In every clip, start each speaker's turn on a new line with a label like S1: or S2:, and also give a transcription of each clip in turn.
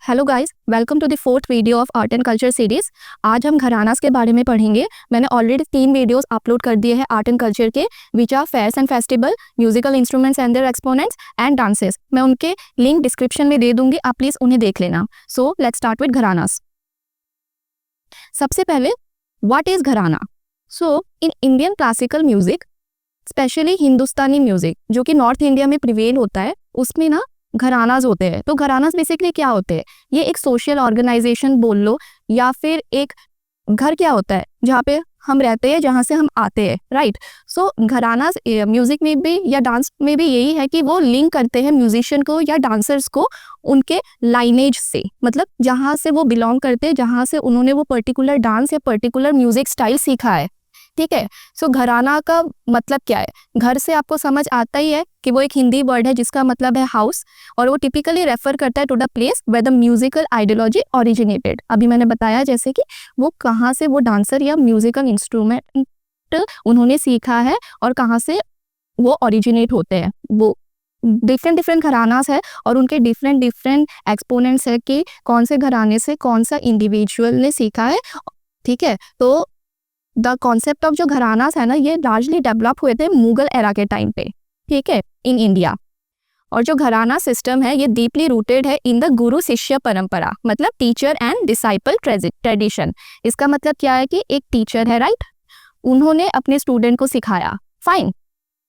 S1: Hello guys, welcome to the fourth video of art and culture series. आज हम घरानास के बारे में पढ़ेंगे। मैंने ऑलरेडी 3 वीडियोस अपलोड कर दिए हैं आर्ट एंड कल्चर के, which are fairs and festival, musical instruments and their exponents and dances. मैं उनके लिंक डिस्क्रिप्शन में दे दूंगी, आप प्लीज उन्हें देख लेना। So let's start with gharanas. सबसे पहले, what is gharana? So in Indian classical music, specially Hindustani music जो कि नॉर्थ इंडिया में प्रिवेल होता है, उसमें ना घरानाज होते हैं। तो घरानाज बेसिकली क्या होते हैं? ये एक सोशल ऑर्गेनाइजेशन बोल लो, या फिर एक घर क्या होता है जहाँ पे हम रहते हैं, जहाँ से हम आते हैं, राइट। सो घरानाज म्यूजिक में भी या डांस में भी यही है कि वो लिंक करते हैं म्यूजिशियन को या डांसर्स को उनके लाइनेज से, मतलब जहाँ से वो बिलोंग करते हैं, जहाँ से उन्होंने वो पर्टिकुलर डांस या पर्टिकुलर म्यूजिक स्टाइल सीखा है, ठीक है। सो घराना का मतलब क्या है? घर से आपको समझ आता ही है कि वो एक हिंदी वर्ड है जिसका मतलब है हाउस, और वो टिपिकली रेफर करता है to the place where the musical ideology originated. अभी मैंने बताया जैसे कि वो कहाँ से वो डांसर या म्यूजिकल इंस्ट्रूमेंट उन्होंने सीखा है और कहाँ से वो ओरिजिनेट होते हैं। वो डिफरेंट घरानास है और उनके डिफरेंट एक्सपोनेंट्स है कि कौन से घराने से कौन सा इंडिविजुअल ने सीखा है, ठीक है। तो द कॉन्सेप्ट ऑफ जो घरानास है ना, ये लार्जली डेवलप हुए थे मुगल एरा के टाइम पे, ठीक है, इन इंडिया। और जो घराना सिस्टम है ये डीपली रूटेड है इन द गुरु शिष्य परंपरा, मतलब टीचर एंड डिसाइपल ट्रेडिशन। इसका मतलब क्या है कि एक टीचर है, राइट, उन्होंने अपने स्टूडेंट को सिखाया, फाइन,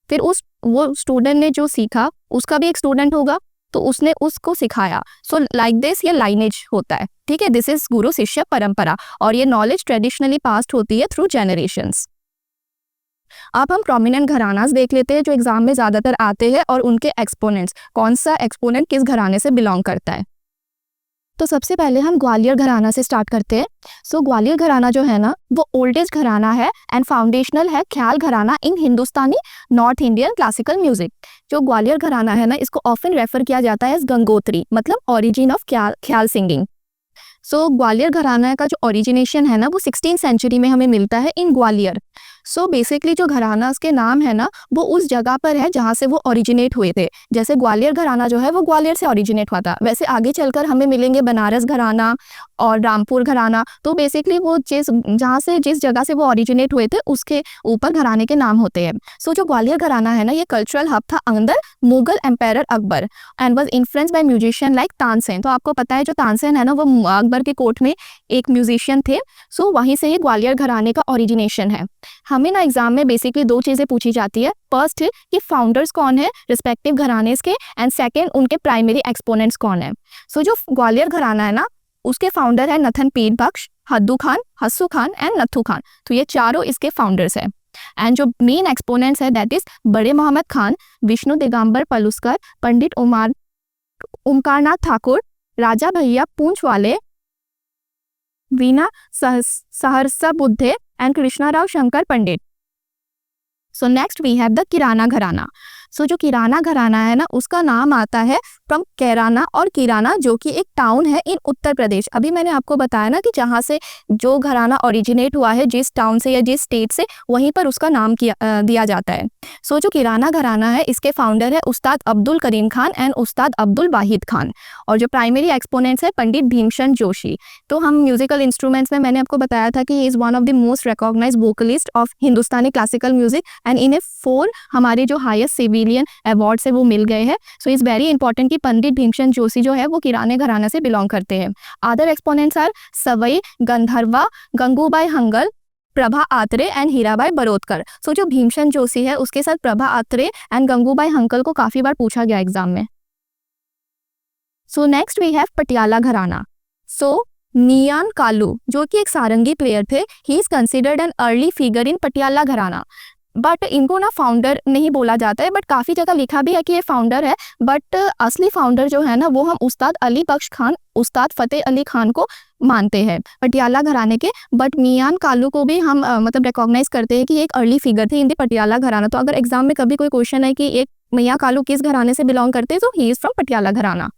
S1: फिर वो स्टूडेंट ने जो सीखा उसका भी एक स्टूडेंट होगा तो उसने उसको सिखाया। सो लाइक दिस ये लाइनेज होता है, ठीक है। दिस इज गुरु शिष्य परंपरा, और ये नॉलेज ट्रेडिशनली पास्ड होती है थ्रू जनरेशंस। अब हम प्रोमिनेंट घरानास देख लेते हैं जो एग्जाम में ज्यादातर आते हैं, और उनके एक्सपोनेंट्स, कौन सा एक्सपोनेंट किस घराने से बिलोंग करता है। तो सबसे पहले हम ग्वालियर घराना से स्टार्ट करते हैं। सो ग्वालियर घराना जो है ना, वो ओल्डेस्ट घराना है एंड फाउंडेशनल है ख्याल घराना इन हिंदुस्तानी नॉर्थ इंडियन क्लासिकल म्यूजिक। जो ग्वालियर घराना है ना, इसको ऑफन रेफर किया जाता है एज गंगोत्री, मतलब ओरिजिन ऑफ ख्याल सिंगिंग। सो ग्वालियर घराना का जो ओरिजिनेशन है ना, वो 16th सेंचुरी में हमें मिलता है इन ग्वालियर। सो बेसिकली जो घराना के नाम है ना, वो उस जगह पर है जहाँ से वो ओरिजिनेट हुए थे। जैसे ग्वालियर घराना जो है वो ग्वालियर से ओरिजिनेट हुआ था, वैसे आगे चलकर हमें मिलेंगे बनारस घराना और रामपुर घराना। तो बेसिकली वो जिस जगह से वो ओरिजिनेट हुए थे उसके ऊपर घराने के नाम होते हैं। सो जो ग्वालियर घराना है ना, ये कल्चरल हब था अंदर Mughal empire Akbar and was influenced by musician like Tansen. तो आपको पता है जो तानसेन है ना, वो अकबर के कोर्ट में एक म्यूजिशियन थे। सो वहीं से ही ग्वालियर घराने का ओरिजिनेशन है। हमें ना एग्जाम में बेसिकली 2 चीजें पूछी जाती है। फर्स्ट है कि फाउंडर्स कौन है रिस्पेक्टिव घराने के, एंड सेकंड उनके प्राइमरी एक्सपोनेंट्स कौन है। सो जो ग्वालियर घराना है ना, उसके फाउंडर है Nathan Pir Bakhsh, Haddu Khan, Hassu Khan and Nathu Khan. तो ये चारों इसके फाउंडर्स है। एंड जो मेन एक्सपोनेंट्स है दैट इज बड़े मोहम्मद खान, विष्णु दिगंबर पलुस्कर, पंडित ओमकारनाथ ठाकुर, राजा भैया पूंछ वाले, Veena Sahasrabuddhe and Krishnarao Shankar Pandit. So next we have the Kirana gharana. So जो किराना घराना है ना, उसका नाम आता है फ्रॉम कैराना और किराना, जो कि एक टाउन है इन उत्तर प्रदेश। अभी मैंने आपको बताया ना कि जहाँ से जो घराना ओरिजिनेट हुआ है, जिस टाउन से या जिस स्टेट से, वहीं पर उसका नाम दिया जाता है। सो जो किराना घराना है, इसके फाउंडर है उस्ताद अब्दुल करीम खान एंड उस्ताद अब्दुल वाहिद खान, और जो प्राइमरी एक्सपोनेंट्स है पंडित भीमचंद जोशी। तो हम म्यूजिकल इंस्ट्रूमेंट्स में मैंने आपको बताया था कि he is one of the most recognised vocalist of Hindustani classical music, and इन्हें 4 हमारे जो हाईएस्ट सिविलियन अवार्ड से वो मिल गए हैं। सो इज वेरी इंपॉर्टेंट कि पंडित भीमचंद जोशी जो है वो किराने घराने से बिलोंग करते हैं। Other exponents are Sawai Gandharva, Gangubai Hangal, Prabha Atre and Hirabai Barodekar. So जो भीमचंद जोशी है उसके साथ प्रभा आत्रे एंड गंगूबाई हंगल को काफी बार पूछा गया एग्जाम में। So next we have Patiala gharana. So नियान Kalu जो कि एक सारंगी प्लेयर थे, he is considered an early figure in Patiala घराना, बट इनको ना फाउंडर नहीं बोला जाता है, बट काफ़ी जगह लिखा भी है कि ये फाउंडर है। बट असली फाउंडर जो है ना, वो हम उस्ताद अली बख्श खान, उस्ताद फतेह अली खान को मानते हैं पटियाला घराने के। बट मियान कालू को भी हम मतलब रिकॉग्नाइज करते हैं कि एक अर्ली फिगर थे इन द पटियाला घराना। तो अगर एग्जाम में कभी कोई क्वेश्चन है कि एक मियां कालू किस घराने से बिलोंग करते हैं, तो ही इज फ्रॉम पटियाला घराना।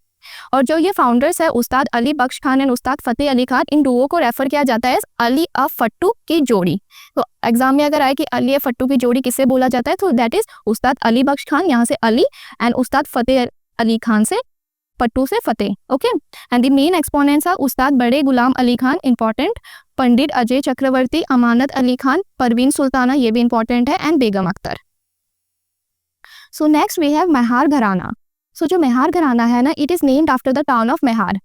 S1: और जो ये फाउंडर्स है उस्ताद अली बख्श खान एंड उस्ताद फतेह अली खान, इन दुओं को रेफर किया जाता है अली अ फट्टू की जोड़ी। तो एग्जाम में अगर आए कि अली फट्टू की जोड़ी किससे बोला जाता है, तो दैट इज उस्ताद अली बख्श खान यहाँ से अली, एंड उस्ताद फतेह अली खान से पट्टू से Fateh, okay. And the main exponents are Ustad Bade Ghulam Ali Khan, important, Pandit Ajay Chakraborty, Amanat Ali Khan, Parveen Sultana, ये भी इंपॉर्टेंट है, and Begum Akhtar. So next we have Maihar gharana. So जो मेहार घराना है ना, it is named after the town of Maihar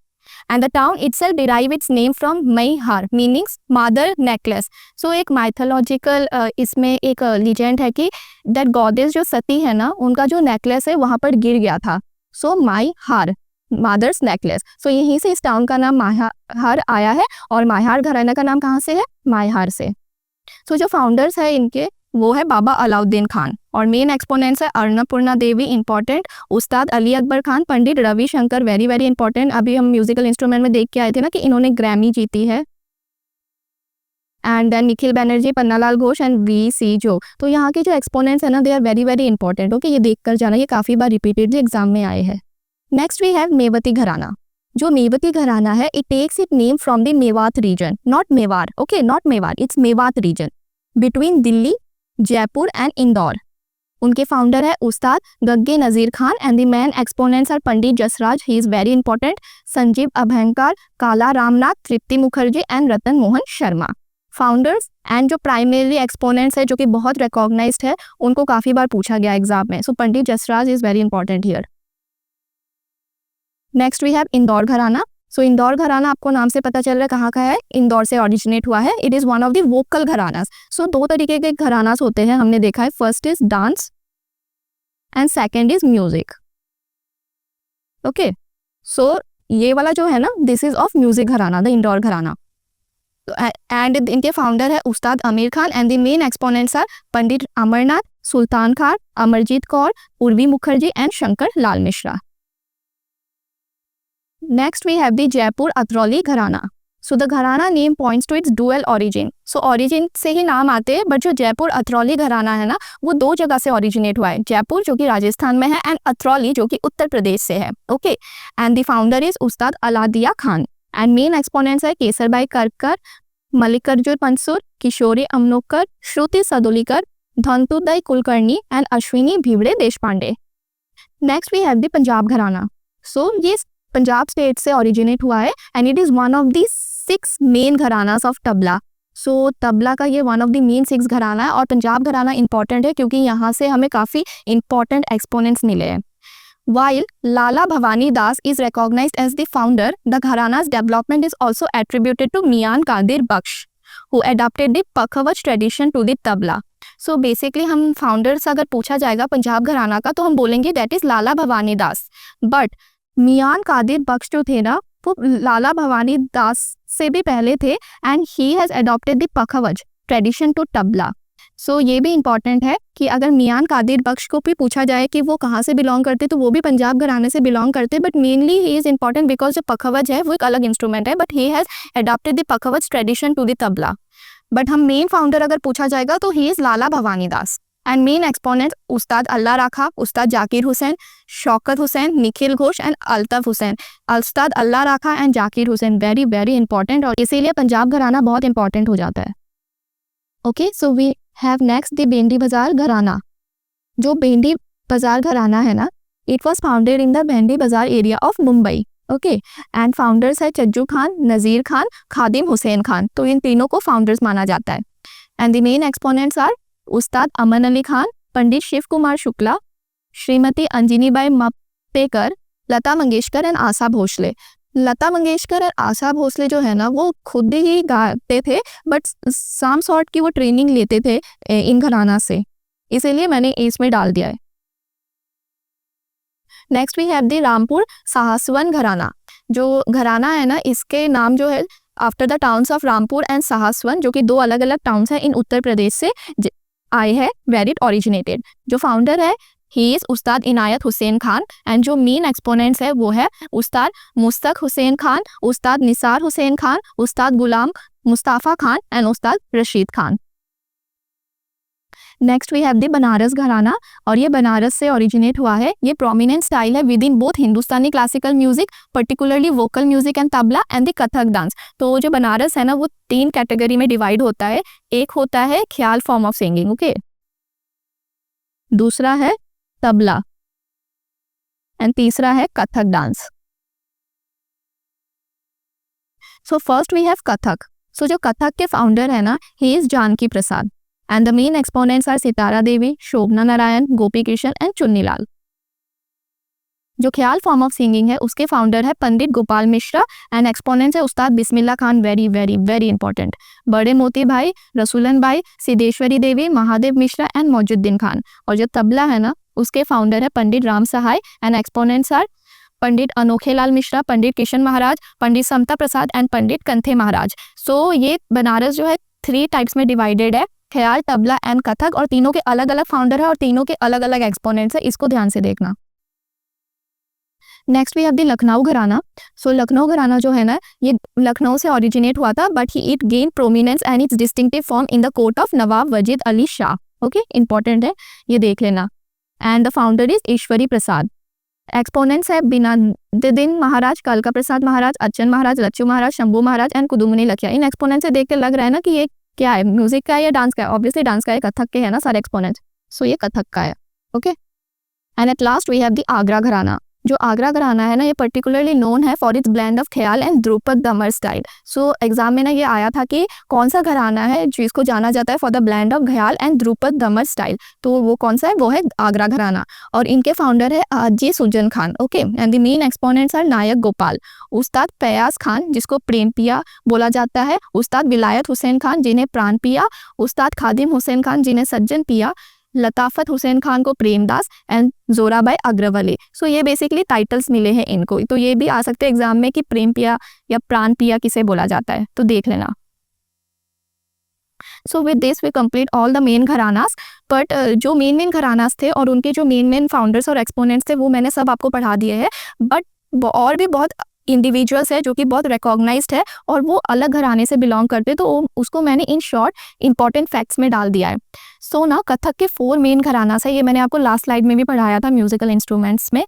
S1: and the town itself derive its name from Maihar meanings mother necklace. So एक mythological इसमें एक legend है कि that goddess जो सती है ना, उनका जो necklace है वहाँ पर गिर गया था, so Maihar mother's necklace. So यहीं से इस टाउन का नाम माहिहार आया है, और माहिहार घराना का नाम कहाँ से है? माहिहार से। So जो फाउंडर्स है इनके वो है बाबा अलाउद्दीन खान, और मेन एक्सपोनेंट्स है Annapurna Devi, important, Ustad Ali Akbar Khan, Pandit Ravi Shankar, very very important. अभी हम म्यूजिकल इंस्ट्रूमेंट में देख के आए थे ना कि इन्होंने ग्रैमी जीती है। And then Nikhil Banerjee, Pannalal Ghosh and वी.सी. जो। तो यहाँ के जो एक्सपोनेंट्स है ना, they are very very important, okay. ये देख कर जाना, ये काफ़ी बार रिपीटेडली एग्जाम में आए हैं। नेक्स्ट वी हैव मेवती घराना। जो मेवती घराना है, it takes it name from the Mewat region, not Mewar, okay, not Mewar, it's Mewat region between Delhi, Jaipur and Indore. उनके फाउंडर है Ustad Gagge Nazir Khan, and the main exponents are Pandit Jasraj, he is very important, Sanjeev Abhyankar, Kala Ramnath, Tripti Mukherjee and Ratan Mohan Sharma. Founders and जो प्राइमरी एक्सपोनेंट्स है जो कि बहुत रिकॉग्नाइज्ड है, उनको काफ़ी बार पूछा गया एग्जाम में, so Pandit Jasraj is very important here. Next we have Indore gharana. So Indore घराना आपको नाम से पता चल रहा है कहाँ का है, इंदौर से ऑरिजिनेट हुआ है। It is one of the vocal gharanas. So दो तरीके के घरानास होते हैं, हमने देखा है, first is dance and second is music, okay. So ये वाला जो है ना, this is of music gharana, the Indore gharana. And इनके फाउंडर है Ustad Amir Khan, and the main exponents are Pandit Amarnath, Sultan Khan, Amarjeet Kaur, Urvi Mukherjee and Shankar Lal Mishra. Next we have the Jaipur Atroli घराना। So the घराना name points to its dual origin. So origin से ही नाम आते हैं, बट जो जयपुर अतरौली घराना है ना, वो दो जगह से ओरिजिनेट हुआ है, जयपुर जो कि राजस्थान में है, एंड अतरौली जो कि उत्तर प्रदेश से है, okay. And the founder is Ustad Alladiya Khan, and main exponents है केसरबाई करकर, मल्लिकार्जुन पंसूर, किशोरी अमनोकर, श्रुति सदोलीकर, धनतुदय Kulkarni and Ashwini Bhide Deshpande. Next we have the Punjab gharana. So ये पंजाब स्टेट से ओरिजिनेट हुआ है, and it is one of the 6 main gharanas of tabla. So तबला का ये वन ऑफ द मेन 6 घराना है, और पंजाब घराना इंपॉर्टेंट है क्योंकि यहाँ से हमें काफ़ी इंपॉर्टेंट एक्सपोनेंट्स मिले हैं। While Lala Bhavani Das is recognized as the founder, the Gharana's development is also attributed to Mian Qadir Baksh, who adapted the Pakhavaj tradition to the tabla. So basically हम founders अगर पूछा जाएगा पंजाब घराना का, तो हम बोलेंगे that is Lala Bhawani Das, but Miyan Qadir Bakhsh जो थे ना, वो लाला भवानी दास से भी पहले थे, and he has adopted the pakhawaj tradition to tabla. So ये भी इंपॉर्टेंट है कि अगर मियान कादिर बख्श को भी पूछा जाए कि वो कहाँ से बिलोंग करते, तो वो भी पंजाब घराने से बिलोंग करते, but mainly he is important because जो पखवज है वो एक अलग इंस्ट्रूमेंट है, but he has adopted the pakhawaj tradition to the tabla. But हम मेन फाउंडर अगर पूछा जाएगा तो he is Lala Bhawani Das, and main exponent Ustad Allah Rakha, Ustad Zakir Hussain, Shaukat Hussain, Nikhil Ghosh and Altaf Hussain. Ustad Allah Rakha and Zakir Hussain very very important, और इसीलिए पंजाब घराना बहुत इंपॉर्टेंट हो जाता है, okay. So we have next the Bhendi Bazaar gharana. जो भेंडी बाजार घराना है ना, it was founded in the Bhendi Bazaar area of Mumbai, okay. And founders है चज्जू खान, नज़ीर खान, खादिम हुसैन खान, तो इन तीनों को फाउंडर्स माना जाता है। And the main exponents are Ustad Aman Ali Khan, Pandit Shiv Kumar Shukla, Shrimati Anjanibai Mappekar, Lata Mangeshkar and Asha Bhosle. Lata Mangeshkar और आशा भोसले जो है ना, वो खुद ही गाते थे, बट सम सॉर्ट की वो ट्रेनिंग लेते थे इन घराना से, इसीलिए मैंने इसमें डाल दिया है। Next we have the Rampur Sahaswan gharana. जो घराना है ना, इसके नाम जो है after the towns of Rampur and Sahaswan, जो कि दो अलग अलग टाउन्स हैं इन उत्तर प्रदेश से आए हैं, वेर इट ओरिजिनेटेड। जो फाउंडर है he is Ustad Inayat Hussain Khan, and जो मेन एक्सपोनेंट्स है वो है उस्ताद मुस्तक हुसैन खान, उस्ताद Nisar Hussain Khan, Ustad Ghulam मुस्ताफ़ा Khan and Ustad Rashid Khan. Next we have the Banaras gharana, और ये बनारस से ओरिजिनेट हुआ है। ये प्रोमिनेंट स्टाइल है with in both Hindustani classical music, particularly vocal music and tabla and the Kathak dance. तो जो बनारस है ना, वो 3 कैटेगरी में डिवाइड होता है। एक होता है ख्याल फॉर्म ऑफ सिंगिंग, ओके, दूसरा है तबला, एंड तीसरा है Kathak dance. So first we have Kathak. So जो कथक के फाउंडर है ना, he is Janki Prasad and the main exponents are Sitara Devi, Shovana Narayan, Gopi Krishna and Chunnilal. जो ख्याल फॉर्म ऑफ सिंगिंग है उसके फाउंडर है पंडित गोपाल मिश्रा एंड एक्सपोनेंट्स है Ustad Bismillah Khan, very very very important, Bade Moti Bai, Rasoolan Bai, Siddheshwari Devi, Mahadev Mishra and Maujuddin Khan. और जो तबला है ना उसके फाउंडर है Pandit Ram Sahai and exponents are Pandit Anokhelal Mishra, Pandit Kishan Maharaj, Pandit Samta Prasad and Pandit Kanthe Maharaj. So ये बनारस जो है 3 टाइप्स में डिवाइडेड है, ख्याल, तबला एंड कथक, और तीनों के अलग अलग फाउंडर है और तीनों के अलग अलग एक्सपोनेंट्स है, इसको ध्यान से देखना। Next we have the Lucknow gharana. So Lucknow घराना जो है ना ये लखनऊ से ओरिजिनेट हुआ था, but it gain prominence and its distinctive form in the court of Nawab Wajid Ali Shah. Okay, important है, ये देख लेना। And the founder is Ishwari Prasad. Exponents है बिनादिन महाराज, कलका प्रसाद महाराज, अच्छन महाराज, लच्चू महाराज, शंभू महाराज एंड कुदुमनी लखिया। इन एक्सपोनेंट से देख के लग रहा है ना कि ये क्या है, म्यूजिक का है या डांस का है? ऑब्वियसली डांस का है, कथक के है ना सारे एक्सपोनेंट्स, सो ये कथक का है। Okay, and at last we have the Agra gharana. जो आगरा घराना है ना ये पर्टिकुलरली नोन है for its blend of khayal and dhrupad dhamar style. So exam में ना ये आया था कि कौन सा घराना है जिसको जाना जाता है for the blend of khayal and dhrupad dhamar style, तो वो कौन सा है? वो है आगरा घराना, और इनके फाउंडर है Haji Sujan Khan. Okay, and the main exponents are Nayak Gopal, Ustad Fayaz Khan जिसको प्रेम पिया बोला जाता है, उस्ताद विलायत हुसैन खान जिन्हें प्राण पिया, उस्ताद खादिम हुसैन खान जिन्हें सज्जन पिया, लताफत हुसैन खान को प्रेमदास एंड जोराबाई अग्रवाली। सो ये बेसिकली टाइटल्स मिले हैं इनको, तो ये भी आ सकते हैं एग्जाम में कि प्रेम पिया या प्राण पिया किसे बोला जाता है, तो देख लेना। So with this we complete all the main घरानास, बट जो मेन घरानास थे और उनके जो मेन फाउंडर्स और एक्सपोनेंट्स थे वो मैंने सब आपको पढ़ा दिए हैं, बट और भी बहुत इंडिविजुअल्स है जो कि बहुत रिकॉग्नाइज्ड है और वो अलग घराने से बिलोंग करते, तो उसको मैंने इन शॉर्ट इंपॉर्टेंट फैक्ट्स में डाल दिया है। सो ना कथक के 4 मेन घराना है, ये मैंने आपको लास्ट स्लाइड में भी पढ़ाया था म्यूजिकल इंस्ट्रूमेंट्स में।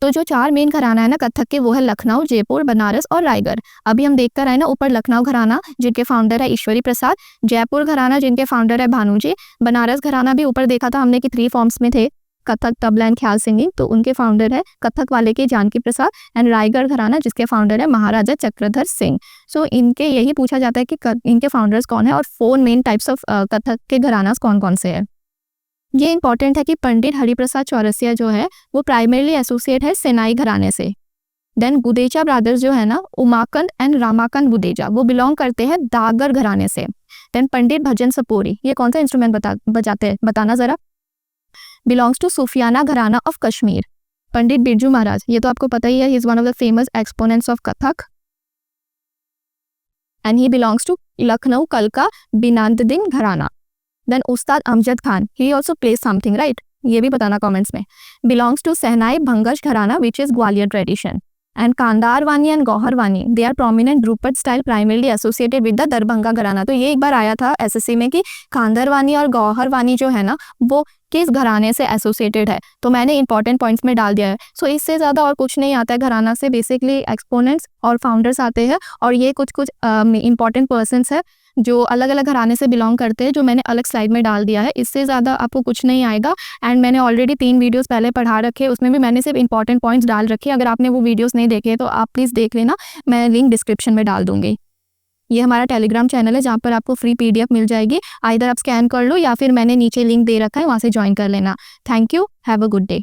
S1: तो जो 4 मेन घराना है ना कथक के वो है लखनऊ, जयपुर, बनारस और रायगढ़। अभी हम देखते रहे ना ऊपर लखनऊ घराना जिनके फाउंडर है ईश्वरी प्रसाद, जयपुर घराना जिनके फाउंडर है भानुजी, बनारस घराना भी ऊपर देखा था हमने कि 3 फॉर्म्स में थे, कथक, तबला एंड ख्याल सिंगिंग, तो उनके फाउंडर है कथक वाले के जानकी प्रसाद, एंड रायगढ़ घराना जिसके फाउंडर है महाराजा चक्रधर सिंह। सो इनके यही पूछा जाता है कि इनके फाउंडर्स कौन है और 4 मेन टाइप्स ऑफ कथक के घरानास कौन कौन से हैं। ये इंपॉर्टेंट है कि पंडित हरिप्रसाद चौरसिया जो है वो प्राइमरली एसोसिएट है सेनाई घराने से। देन गुदेजा ब्रदर्स जो है ना उमाकंद एंड रामाकंद गुदेजा वो बिलोंग करते हैं दागर घराने से। देन पंडित भजन सपोरी ये कौन सा इंस्ट्रूमेंट बजाते हैं बताना जरा? Belongs to Sufiana gharana of Kashmir. Pandit Birju Maharaj ये तो आपको पता ही है, he is one of the famous exponents of Kathak and he belongs to Lucknow कलका Bindadin gharana. Then Ustad Amjad Khan he also plays something right, ये भी बताना कमेंट्स में। Belongs to shehnai Bangash gharana which is Gwalior tradition. And Khandar Vani and Gauhar Vani they are prominent dhrupad style primarily associated with the Darbhanga gharana. तो ये एक बार आया था एसएससी में कि कांदार वानी और गौहर वानी जो है ना वो किस घराने से एसोसिएटेड है, तो मैंने इंपॉर्टेंट पॉइंट्स में डाल दिया है। सो इससे ज़्यादा और कुछ नहीं आता है घराना से, बेसिकली एक्सपोनेंट्स और फाउंडर्स आते हैं और ये कुछ इंपॉर्टेंट पर्सन्स है जो अलग अलग घराने से बिलोंग करते हैं, जो मैंने अलग स्लाइड में डाल दिया है। इससे ज़्यादा आपको कुछ नहीं आएगा। एंड मैंने ऑलरेडी 3 वीडियोस पहले पढ़ा रखे, उसमें भी मैंने सिर्फ इंपॉर्टेंट पॉइंट्स डाल रखे। अगर आपने वो वीडियोस नहीं देखे तो आप प्लीज़ देख लेना, मैं लिंक डिस्क्रिप्शन में डाल दूँगी। ये हमारा टेलीग्राम चैनल है जहाँ पर आपको फ्री PDF मिल जाएगी, आइदर आप स्कैन कर लो या फिर मैंने नीचे लिंक दे रखा है वहाँ से ज्वाइन कर लेना। Thank you, have a good day.